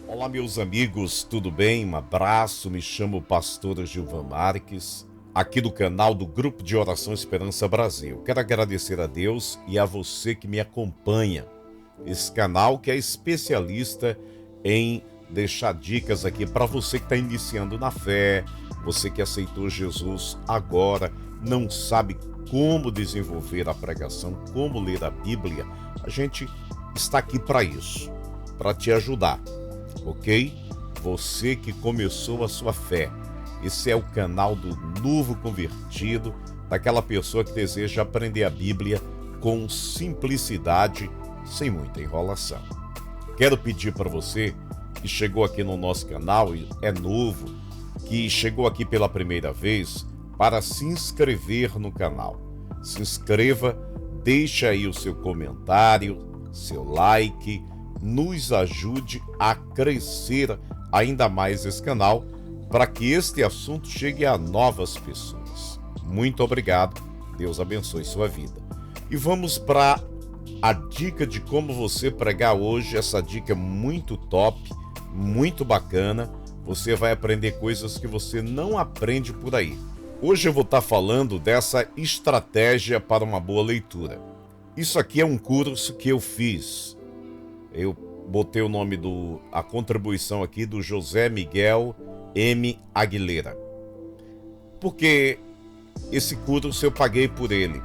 Olá, meus amigos, tudo bem? Um abraço, me chamo Pastor Gilvan Marques, aqui do canal do Grupo de Oração Esperança Brasil. Quero agradecer a Deus e a você que me acompanha. Esse canal que é especialista em deixar dicas aqui para você que está iniciando na fé, você que aceitou Jesus agora, não sabe como desenvolver a pregação, como ler a Bíblia. A gente está aqui para isso, para te ajudar. Ok? Você que começou a sua fé. Esse é o canal do novo convertido, daquela pessoa que deseja aprender a Bíblia com simplicidade, sem muita enrolação. Quero pedir para você que chegou aqui no nosso canal e é novo, que chegou aqui pela primeira vez, para se inscrever no canal. Se inscreva, deixa aí o seu comentário, seu like, nos ajude a crescer ainda mais esse canal para que este assunto chegue a novas pessoas. Muito obrigado, Deus abençoe sua vida. E vamos para a dica de como você pregar hoje, essa dica é muito top, muito bacana, você vai aprender coisas que você não aprende por aí. Hoje eu vou estar falando dessa estratégia para uma boa leitura. Isso aqui é um curso que eu fiz. Eu botei o nome a contribuição aqui do José Miguel M. Aguilera. Porque esse curso eu paguei por ele.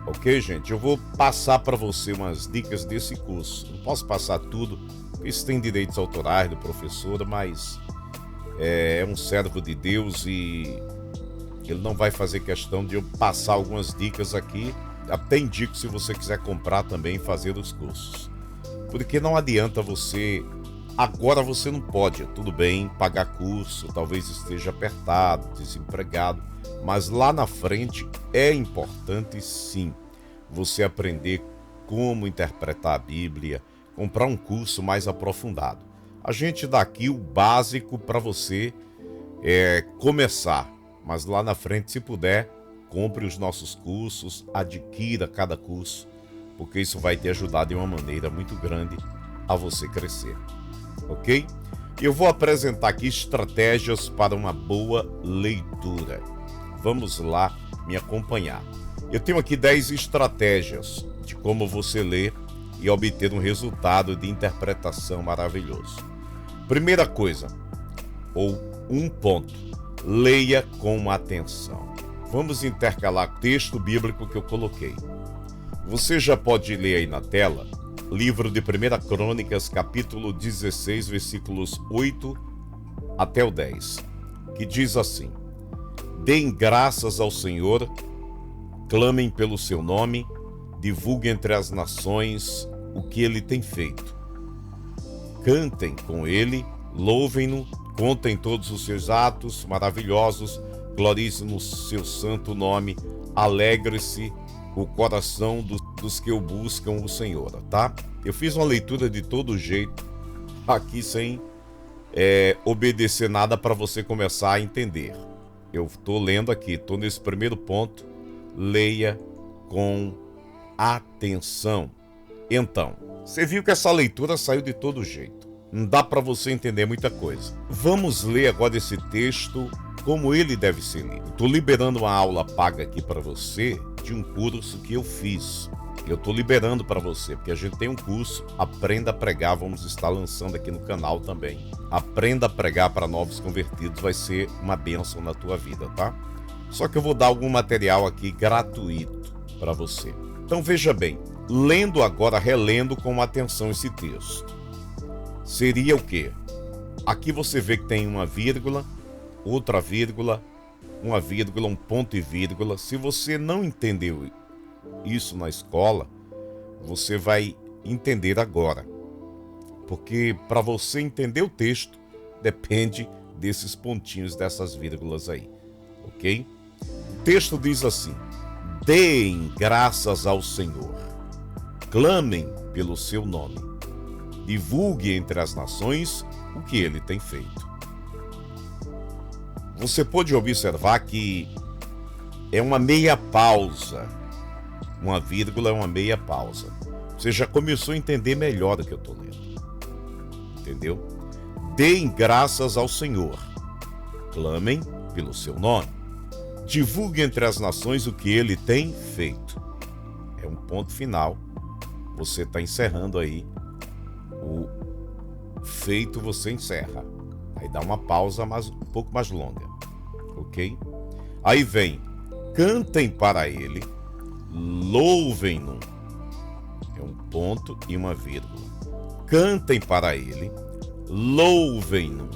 Ok, gente? Eu vou passar para você umas dicas desse curso. Não posso passar tudo, porque isso tem direitos autorais do professor, mas é um servo de Deus e ele não vai fazer questão de eu passar algumas dicas aqui. Até indico se você quiser comprar também e fazer os cursos. Porque não adianta agora você não pode, tudo bem, pagar curso, talvez esteja apertado, desempregado, mas lá na frente é importante sim, você aprender como interpretar a Bíblia, comprar um curso mais aprofundado. A gente dá aqui o básico para você começar, mas lá na frente, se puder, compre os nossos cursos, adquira cada curso, porque isso vai te ajudar de uma maneira muito grande a você crescer, ok? Eu vou apresentar aqui estratégias para uma boa leitura. Vamos lá me acompanhar. Eu tenho aqui 10 estratégias de como você ler e obter um resultado de interpretação maravilhoso. Primeira coisa, ou um ponto, leia com atenção. Vamos intercalar o texto bíblico que eu coloquei. Você já pode ler aí na tela, livro de 1 Crônicas, capítulo 16, versículos 8 até o 10, que diz assim: Deem graças ao Senhor, clamem pelo seu nome, divulguem entre as nações o que ele tem feito. Cantem com ele, louvem-no, contem todos os seus atos maravilhosos, gloriem no seu santo nome, alegre-se o coração dos que o buscam o Senhor, tá? Eu fiz uma leitura de todo jeito, aqui sem obedecer nada para você começar a entender. Eu estou lendo aqui, estou nesse primeiro ponto, leia com atenção. Então, você viu que essa leitura saiu de todo jeito, não dá para você entender muita coisa. Vamos ler agora esse texto como ele deve ser lido. Estou liberando uma aula paga aqui para você, de um curso que eu fiz. Eu estou liberando para você, porque a gente tem um curso, Aprenda a Pregar, vamos estar lançando aqui no canal também. Aprenda a Pregar para novos convertidos, vai ser uma bênção na tua vida, tá? Só que eu vou dar algum material aqui gratuito para você. Então veja bem, lendo agora, relendo com atenção esse texto. Seria o quê? Aqui você vê que tem uma vírgula, outra vírgula, uma vírgula, um ponto e vírgula. Se você não entendeu isso na escola, você vai entender agora. Porque para você entender o texto, depende desses pontinhos, dessas vírgulas aí, ok? O texto diz assim: Deem graças ao Senhor, clamem pelo seu nome, divulgue entre as nações o que ele tem feito. Você pode observar que é uma meia pausa. Uma vírgula é uma meia pausa. Você já começou a entender melhor do que eu estou lendo. Entendeu? Deem graças ao Senhor. Clamem pelo seu nome. Divulgue entre as nações o que ele tem feito. É um ponto final. Você está encerrando aí. O feito você encerra. Aí dá uma pausa um pouco mais longa. Ok? Aí vem, cantem para ele, louvem-no. É um ponto e uma vírgula. Cantem para ele, louvem-no.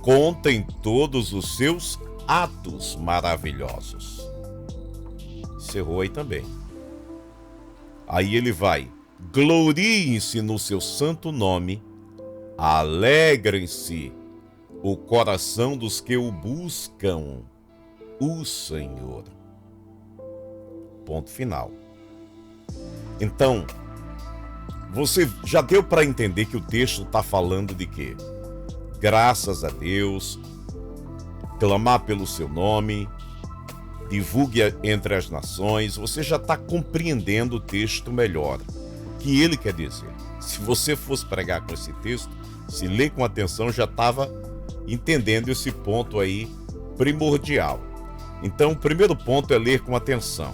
Contem todos os seus atos maravilhosos. Encerrou aí também. Aí ele vai, gloriem-se no seu santo nome, alegrem-se o coração dos que o buscam, o Senhor. Ponto final. Então, você já deu para entender que o texto está falando de quê? Graças a Deus, clamar pelo seu nome, divulgue entre as nações. Você já está compreendendo o texto melhor. O que ele quer dizer? Se você fosse pregar com esse texto, se ler com atenção, já estava entendendo esse ponto aí primordial. Então, o primeiro ponto é ler com atenção.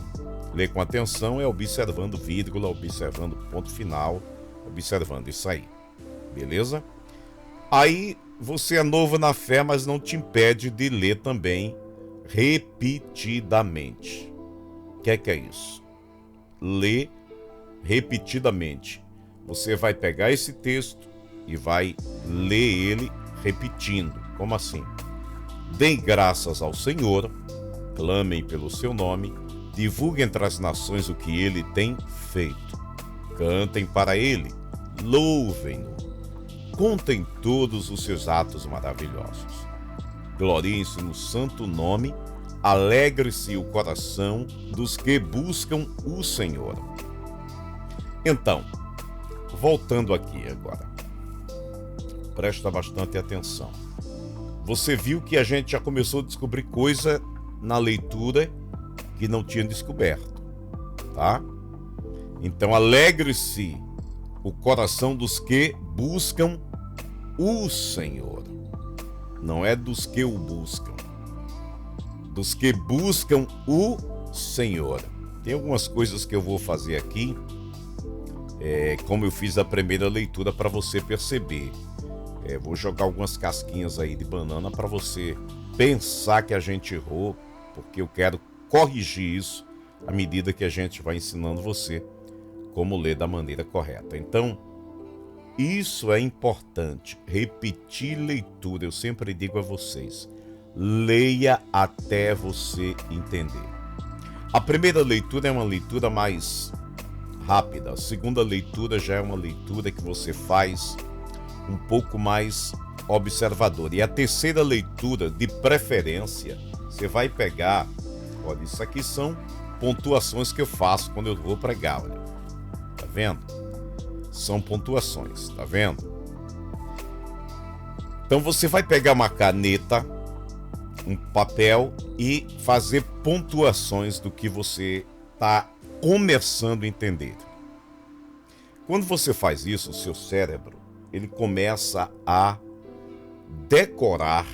Ler com atenção é observando vírgula, observando ponto final, observando isso aí. Beleza? Aí, você é novo na fé, mas não te impede de ler também repetidamente. O que é isso? Ler repetidamente. Você vai pegar esse texto e vai ler ele repetindo. Como assim? Deem graças ao Senhor, clamem pelo seu nome, divulguem entre as nações o que ele tem feito. Cantem para ele, louvem-no. Contem todos os seus atos maravilhosos. Gloriem-se no santo nome, alegre-se o coração dos que buscam o Senhor. Então, voltando aqui agora. Presta bastante atenção. Você viu que a gente já começou a descobrir coisa na leitura que não tinha descoberto, tá? Então, alegre-se o coração dos que buscam o Senhor. Não é dos que o buscam. Dos que buscam o Senhor. Tem algumas coisas que eu vou fazer aqui, como eu fiz a primeira leitura, para você perceber. Vou jogar algumas casquinhas aí de banana para você pensar que a gente errou, porque eu quero corrigir isso à medida que a gente vai ensinando você como ler da maneira correta. Então, isso é importante, repetir leitura. Eu sempre digo a vocês, leia até você entender. A primeira leitura é uma leitura mais rápida, a segunda leitura já é uma leitura que você faz um pouco mais observador. E a terceira leitura, de preferência, você vai pegar, olha, isso aqui são pontuações que eu faço quando eu vou pregar, olha. Tá vendo? São pontuações, tá vendo? Então você vai pegar uma caneta, um papel e fazer pontuações do que você está começando a entender. Quando você faz isso, o seu cérebro, ele começa a decorar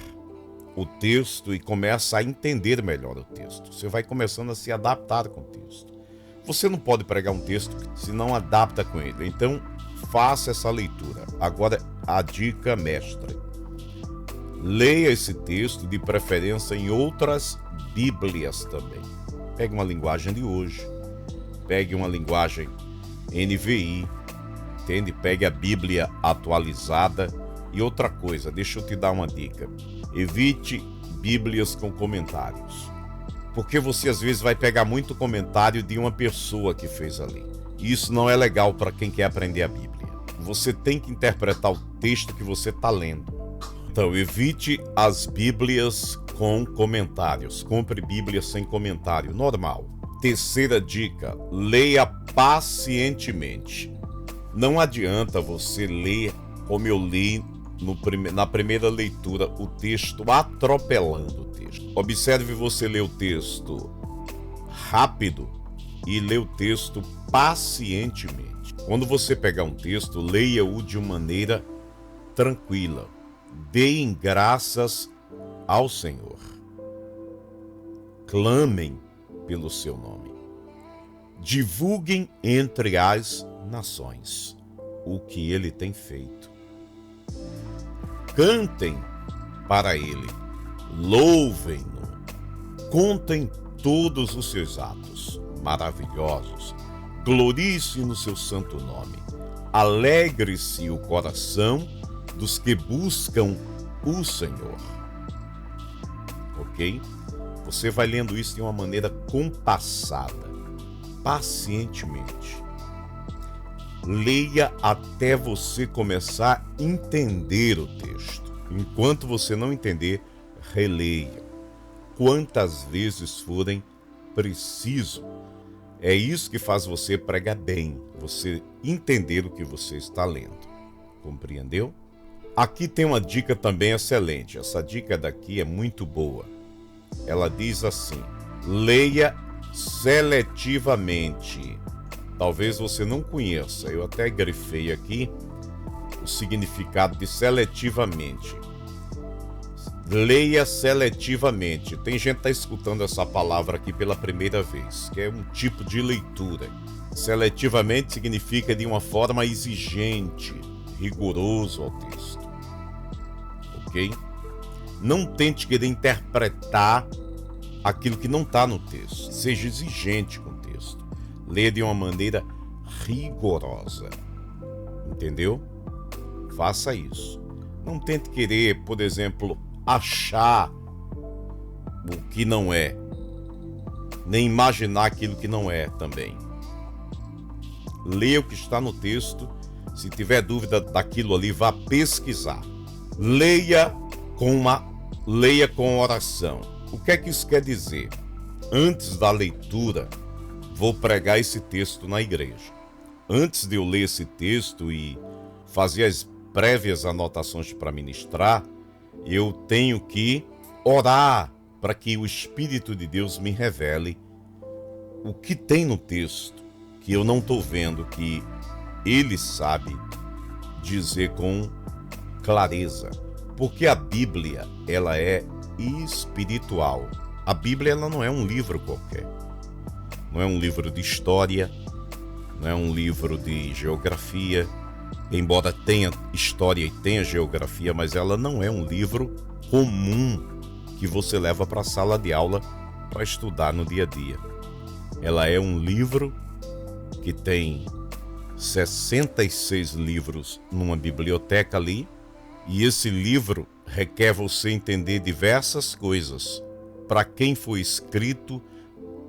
o texto e começa a entender melhor o texto. Você vai começando a se adaptar com o texto. Você não pode pregar um texto se não adapta com ele. Então, faça essa leitura. Agora, a dica mestre. Leia esse texto, de preferência em outras bíblias também. Pegue uma linguagem de hoje. Pegue uma linguagem NVI. Entende? Pegue a Bíblia atualizada. E outra coisa, deixa eu te dar uma dica. Evite Bíblias com comentários. Porque você às vezes vai pegar muito comentário de uma pessoa que fez ali. E isso não é legal para quem quer aprender a Bíblia. Você tem que interpretar o texto que você está lendo. Então, evite as Bíblias com comentários. Compre Bíblia sem comentário, normal. Terceira dica, leia pacientemente. Não adianta você ler como eu li na primeira leitura, o texto atropelando o texto. Observe você ler o texto rápido e ler o texto pacientemente. Quando você pegar um texto, leia-o de uma maneira tranquila. Deem graças ao Senhor. Clamem pelo seu nome. Divulguem entre as nações o que ele tem feito. Cantem para ele, louvem-no, contem todos os seus atos maravilhosos, gloriem-se no seu santo nome, alegre-se o coração dos que buscam o Senhor. Ok? Você vai lendo isso de uma maneira compassada, pacientemente. Leia até você começar a entender o texto. Enquanto você não entender, releia. Quantas vezes forem preciso. É isso que faz você pregar bem, você entender o que você está lendo. Compreendeu? Aqui tem uma dica também excelente. Essa dica daqui é muito boa. Ela diz assim: leia seletivamente. Talvez você não conheça, eu até grifei aqui o significado de seletivamente. Leia seletivamente. Tem gente que está escutando essa palavra aqui pela primeira vez, que é um tipo de leitura. Seletivamente significa de uma forma exigente, rigoroso ao texto. Ok? Não tente querer interpretar aquilo que não está no texto. Seja exigente com o texto. Leia de uma maneira rigorosa. Entendeu? Faça isso. Não tente querer, por exemplo, achar o que não é. Nem imaginar aquilo que não é também. Leia o que está no texto. Se tiver dúvida daquilo ali, vá pesquisar. Leia com oração. O que é que isso quer dizer? Antes da leitura, vou pregar esse texto na igreja. Antes de eu ler esse texto e fazer as prévias anotações para ministrar, eu tenho que orar para que o Espírito de Deus me revele o que tem no texto que eu não estou vendo, que Ele sabe dizer com clareza. Porque a Bíblia, ela é espiritual. A Bíblia, ela não é um livro qualquer. Não é um livro de história, não é um livro de geografia, embora tenha história e tenha geografia, mas ela não é um livro comum que você leva para a sala de aula para estudar no dia a dia. Ela é um livro que tem 66 livros numa biblioteca ali, e esse livro requer você entender diversas coisas. Para quem foi escrito,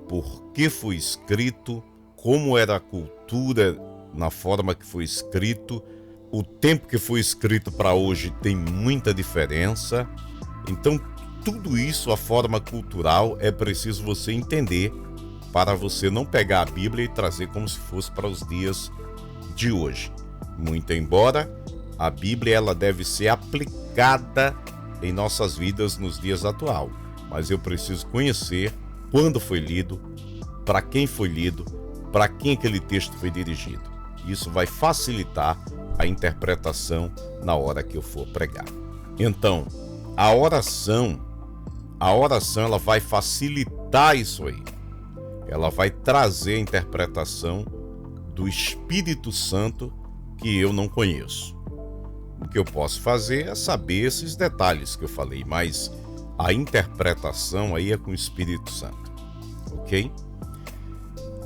por que foi escrito, como era a cultura na forma que foi escrito, o tempo que foi escrito para hoje tem muita diferença. Então, tudo isso, a forma cultural, é preciso você entender para você não pegar a Bíblia e trazer como se fosse para os dias de hoje. Muito embora a Bíblia ela deve ser aplicada em nossas vidas nos dias atuais, mas eu preciso conhecer quando foi lido, para quem foi lido, para quem aquele texto foi dirigido. Isso vai facilitar a interpretação na hora que eu for pregar. Então, a oração ela vai facilitar isso aí. Ela vai trazer a interpretação do Espírito Santo que eu não conheço. O que eu posso fazer é saber esses detalhes que eu falei, mas a interpretação aí é com o Espírito Santo, ok?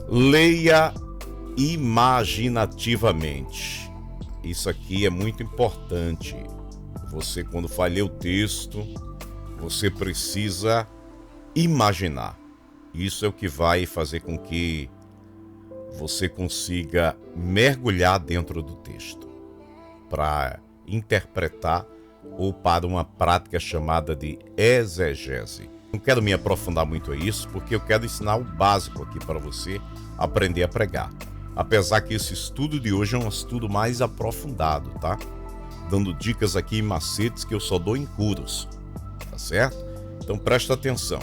Leia imaginativamente. Isso aqui é muito importante. Você, quando vai ler o texto, você precisa imaginar. Isso é o que vai fazer com que você consiga mergulhar dentro do texto para interpretar ou para uma prática chamada de exegese. Não quero me aprofundar muito a isso, porque eu quero ensinar o básico aqui para você aprender a pregar. Apesar que esse estudo de hoje é um estudo mais aprofundado, tá? Dando dicas aqui e macetes que eu só dou em cursos, tá certo? Então presta atenção.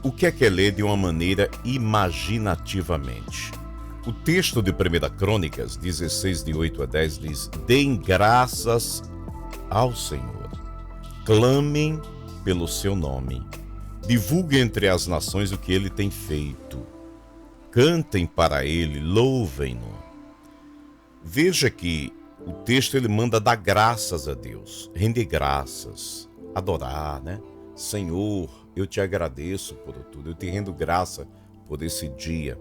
O que é ler de uma maneira imaginativamente? O texto de 1 Crônicas 16, de 8 a 10 diz: deem graças ao Senhor. Clamem pelo seu nome. Divulguem entre as nações o que ele tem feito. Cantem para ele, louvem-no. Veja que o texto ele manda dar graças a Deus, render graças, adorar, né? Senhor, eu te agradeço por tudo, eu te rendo graça por esse dia.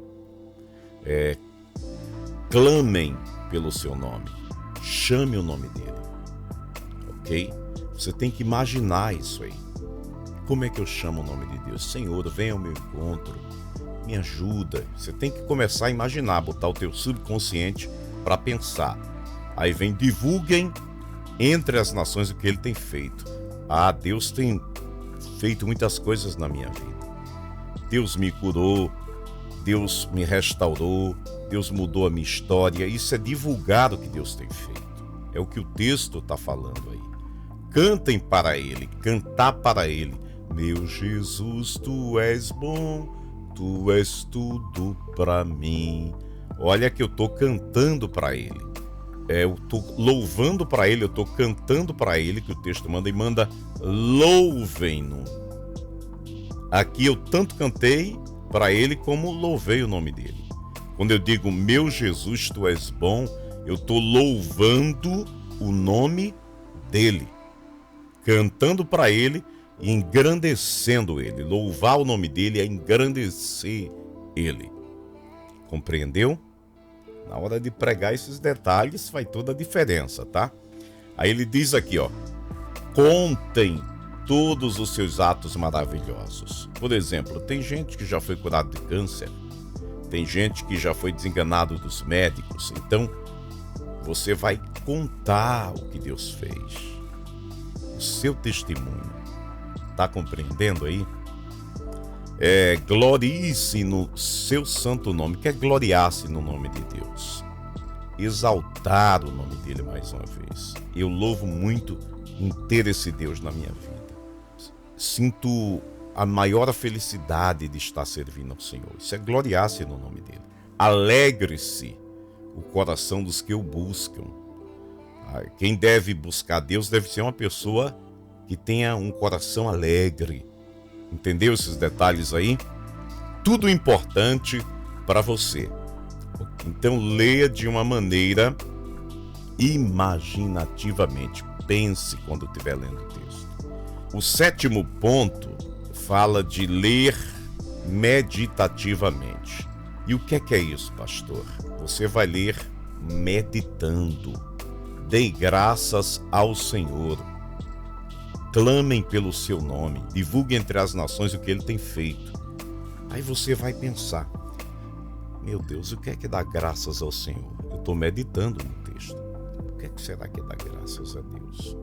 Clamem pelo seu nome, chame o nome dele, ok? Você tem que imaginar isso aí. Como é que eu chamo o nome de Deus? Senhor, venha ao meu encontro, me ajuda. Você tem que começar a imaginar, botar o teu subconsciente para pensar. Aí vem, divulguem entre as nações o que ele tem feito. Ah, Deus tem feito muitas coisas na minha vida. Deus me curou, Deus me restaurou, Deus mudou a minha história. Isso é divulgar o que Deus tem feito. É o que o texto está falando aí. Cantem para ele, cantar para ele. Meu Jesus, tu és bom, tu és tudo para mim. Olha que eu estou cantando para ele. Eu estou louvando para ele, eu estou cantando para ele, que o texto manda, e manda louvem-no. Aqui eu tanto cantei para ele como louvei o nome dele. Quando eu digo meu Jesus, tu és bom, eu estou louvando o nome dele, cantando para ele e engrandecendo ele. Louvar o nome dele é engrandecer ele. Compreendeu? Na hora de pregar esses detalhes faz toda a diferença, tá? Aí ele diz aqui, ó, contem todos os seus atos maravilhosos. Por exemplo, tem gente que já foi curado de câncer, tem gente que já foi desenganado dos médicos. Então, você vai contar o que Deus fez, o seu testemunho. Tá compreendendo aí? Glorie-se no seu santo nome. Quer gloriar-se no nome de Deus, exaltar o nome dele mais uma vez. Eu louvo muito em ter esse Deus na minha vida. Sinto a maior felicidade de estar servindo ao Senhor. Isso é gloriar-se no nome dele. Alegre-se o coração dos que o buscam. Quem deve buscar Deus deve ser uma pessoa que tenha um coração alegre. Entendeu esses detalhes aí? Tudo importante para você. Então leia de uma maneira imaginativamente. Pense quando estiver lendo o texto. O 7º ponto fala de ler meditativamente. E o que é isso, pastor? Você vai ler meditando. Dê graças ao Senhor. Clamem pelo seu nome, divulgue entre as nações o que ele tem feito. Aí você vai pensar, meu Deus, o que é que dá graças ao Senhor? Eu estou meditando no texto. O que é que será que dá graças a Deus?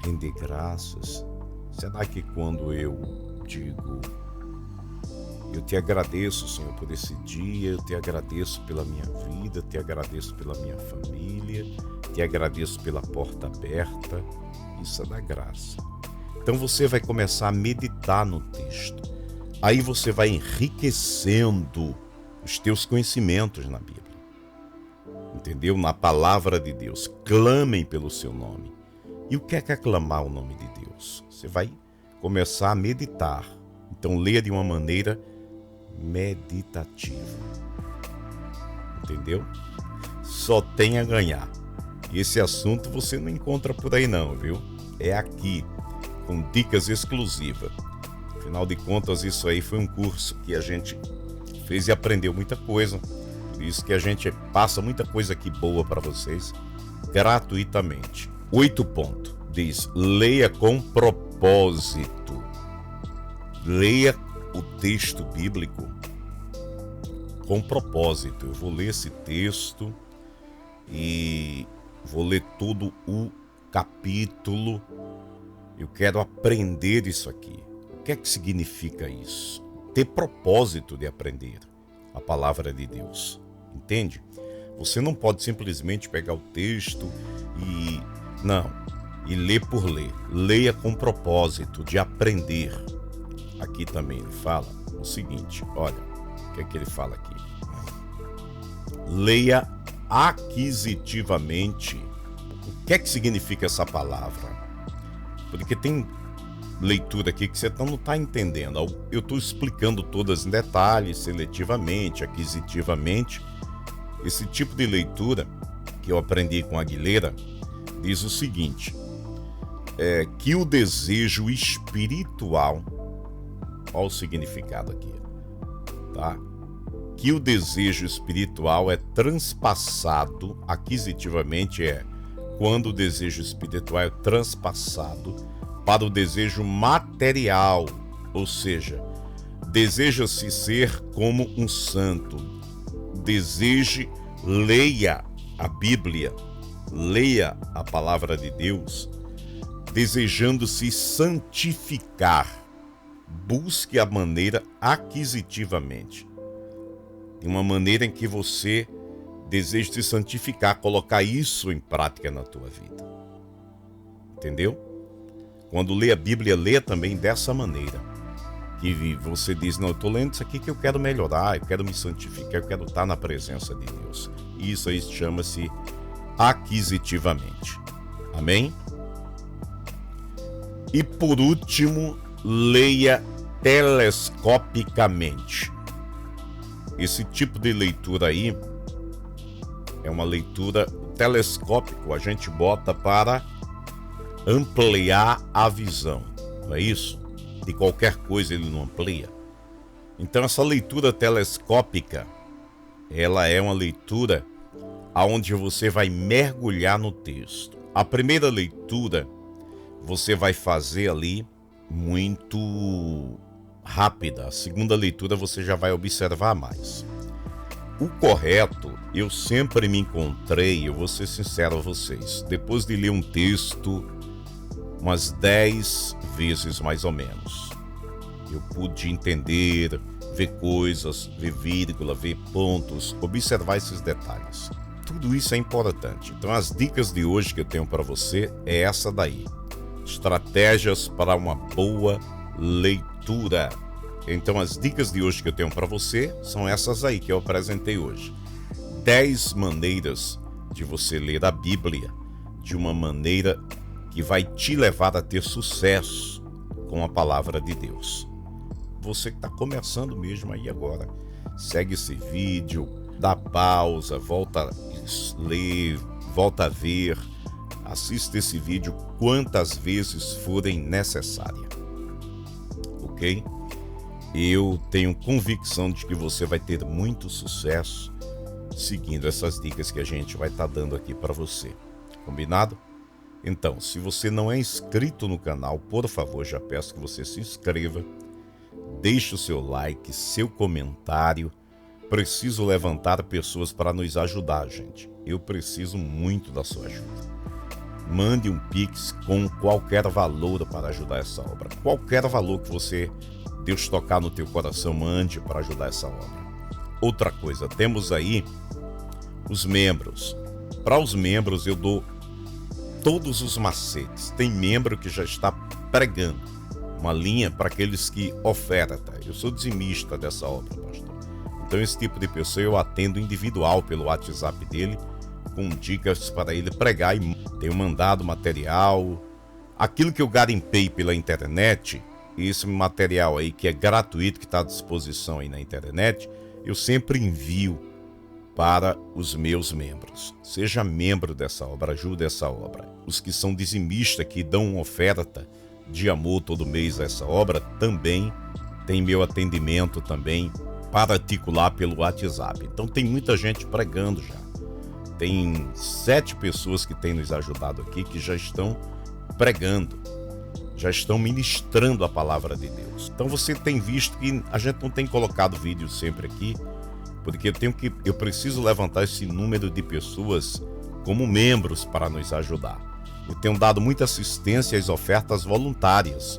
Render graças. Será que quando eu digo, eu te agradeço, Senhor, por esse dia, eu te agradeço pela minha vida, te agradeço pela minha família, te agradeço pela porta aberta, isso é da graça. Então você vai começar a meditar no texto. Aí você vai enriquecendo os teus conhecimentos na Bíblia. Entendeu? Na palavra de Deus. Clamem pelo seu nome. E o que é aclamar o nome de Deus? Você vai começar a meditar. Então leia de uma maneira meditativa. Entendeu? Só tem a ganhar. E esse assunto você não encontra por aí não, viu? É aqui, com dicas exclusivas. Afinal de contas, isso aí foi um curso que a gente fez e aprendeu muita coisa. Por isso que a gente passa muita coisa aqui boa para vocês, gratuitamente. 8 ponto. Diz, leia com propósito. Leia o texto bíblico com propósito. Eu vou ler esse texto e vou ler todo o capítulo. Eu quero aprender isso aqui. O que é que significa isso? Ter propósito de aprender a palavra de Deus. Entende? Você não pode simplesmente pegar o texto e ler por ler. Leia com propósito de aprender. Aqui também ele fala o seguinte, olha, o que é que ele fala aqui? Leia aquisitivamente O que é que significa essa palavra? Porque tem leitura aqui que você não está entendendo. Eu estou explicando todas em detalhes, seletivamente, aquisitivamente. Esse tipo de leitura que eu aprendi com Aguilera diz o seguinte, que o desejo espiritual, olha o significado aqui, tá? Que o desejo espiritual é transpassado, aquisitivamente quando o desejo espiritual é transpassado para o desejo material, ou seja, deseja-se ser como um santo. Deseje, leia a Bíblia, leia a palavra de Deus, desejando se santificar. Busque a maneira aquisitivamente. De uma maneira em que você deseja se santificar, colocar isso em prática na tua vida. Entendeu? Quando lê a Bíblia, lê também dessa maneira. Que você diz, não, eu estou lendo isso aqui que eu quero melhorar, eu quero me santificar, eu quero estar na presença de Deus. E isso aí chama-se aquisitivamente. Amém? E por último, leia telescopicamente. Esse tipo de leitura aí é uma leitura telescópico, a gente bota para ampliar a visão, não é isso? De qualquer coisa ele não amplia. Então essa leitura telescópica, ela é uma leitura aonde você vai mergulhar no texto. A primeira leitura você vai fazer ali muito rápida. A segunda leitura você já vai observar mais. O correto, eu sempre me encontrei, eu vou ser sincero a vocês, depois de ler um texto umas 10 vezes mais ou menos, eu pude entender, ver coisas, ver vírgula, ver pontos, observar esses detalhes. Tudo isso é importante. Então as dicas de hoje que eu tenho para você é essa daí. Estratégias para uma boa leitura. Então as dicas de hoje que eu tenho para você são essas aí que eu apresentei hoje. 10 maneiras de você ler a Bíblia de uma maneira que vai te levar a ter sucesso com a palavra de Deus. Você que está começando mesmo aí agora, segue esse vídeo, dá pausa, volta a ler, volta a ver, assista esse vídeo quantas vezes forem necessárias. Ok? Eu tenho convicção de que você vai ter muito sucesso seguindo essas dicas que a gente vai estar dando aqui para você. Combinado? Então, se você não é inscrito no canal, por favor, já peço que você se inscreva, deixe o seu like, seu comentário. Preciso levantar pessoas para nos ajudar, gente. Eu preciso muito da sua ajuda. Mande um Pix com qualquer valor para ajudar essa obra. Qualquer valor que Deus tocar no teu coração, mande para ajudar essa obra. Outra coisa, temos aí os membros. Para os membros eu dou todos os macetes. Tem membro que já está pregando uma linha para aqueles que ofertam. Eu sou dizimista dessa obra, pastor. Então esse tipo de pessoa eu atendo individual pelo WhatsApp dele, com dicas para ele pregar, e tenho mandado material. Aquilo que eu garimpei pela internet, esse material aí que é gratuito, que está à disposição aí na internet, eu sempre envio para os meus membros. Seja membro dessa obra, ajude essa obra. Os que são dizimistas, que dão uma oferta de amor todo mês a essa obra, também tem meu atendimento também particular pelo WhatsApp. Então tem muita gente pregando já. Tem 7 pessoas que têm nos ajudado aqui, que já estão pregando, já estão ministrando a palavra de Deus. Então você tem visto que a gente não tem colocado vídeo sempre aqui, porque eu preciso levantar esse número de pessoas como membros para nos ajudar. Eu tenho dado muita assistência às ofertas voluntárias,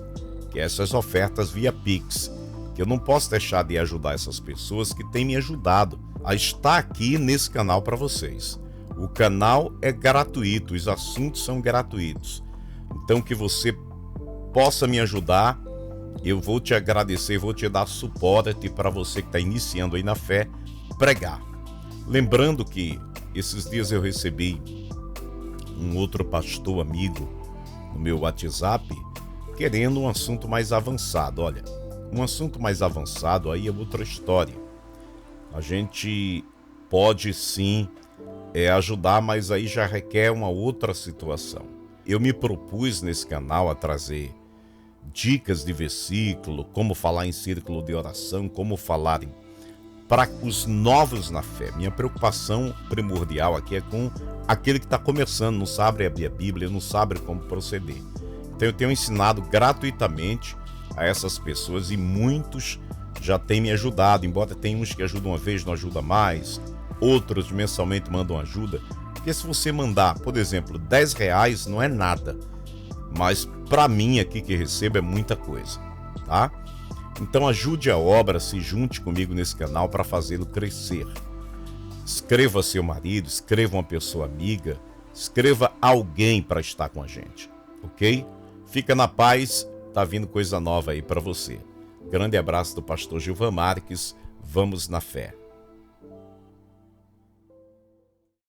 que essas ofertas via Pix, que eu não posso deixar de ajudar essas pessoas que têm me ajudado a estar aqui nesse canal para vocês. O canal é gratuito, os assuntos são gratuitos. Então que você possa me ajudar, eu vou te agradecer, vou te dar suporte para você que está iniciando aí na fé, pregar. Lembrando que esses dias eu recebi um outro pastor amigo no meu WhatsApp querendo um assunto mais avançado. Olha, um assunto mais avançado aí é outra história. A gente pode sim ajudar, mas aí já requer uma outra situação. Eu me propus nesse canal a trazer dicas de versículo, como falar em círculo de oração, como falar para os novos na fé. Minha preocupação primordial aqui é com aquele que está começando, não sabe abrir a Bíblia, não sabe como proceder. Então eu tenho ensinado gratuitamente a essas pessoas e muitos já têm me ajudado, embora tem uns que ajudam uma vez, não ajuda mais, outros mensalmente mandam ajuda. Porque se você mandar, por exemplo, R$10 não é nada, mas para mim aqui que recebo é muita coisa, tá? Então ajude a obra, se junte comigo nesse canal para fazê-lo crescer. Escreva seu marido, escreva uma pessoa amiga, escreva alguém para estar com a gente, ok? Fica na paz, tá vindo coisa nova aí para você. Grande abraço do pastor Gilvan Marques, vamos na fé.